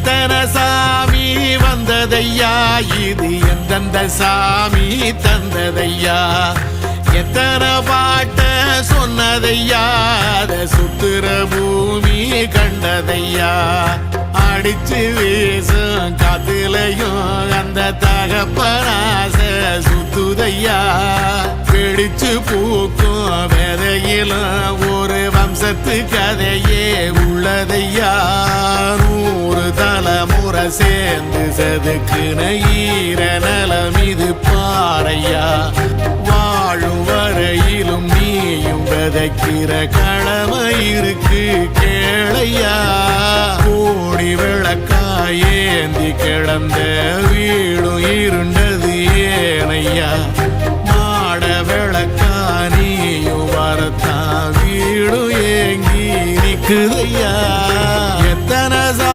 எத்தனை சாமி வந்ததையா, இது எந்தெந்த சாமி தந்ததையா, எத்தனை பாட்ட சொன்னதையா, அத சுத்துற பூமி கண்டதையா, அடிச்சு வீசும் காத்துலையும் அந்த தகப்பனாச சுத்துதையா, பிடிச்சு பூக்கும் விதையிலும் ஒரு வம்சத்து கதையே உள்ளதையா, 100 தலைமுறை சேர்ந்து செதுக்குன ஈர நலம் இது பாறையா, வாழும் வரையிலும் நீயும் விதைக்கிற கடமை இருக்கு கேளையா, கோடி விளக்காயேந்தி கிடந்த வீடும் இருண்டது ஏனையா, மாட விளக்கா நீயும் வரத்தான் வீடும் ஏங்கி நிக்குது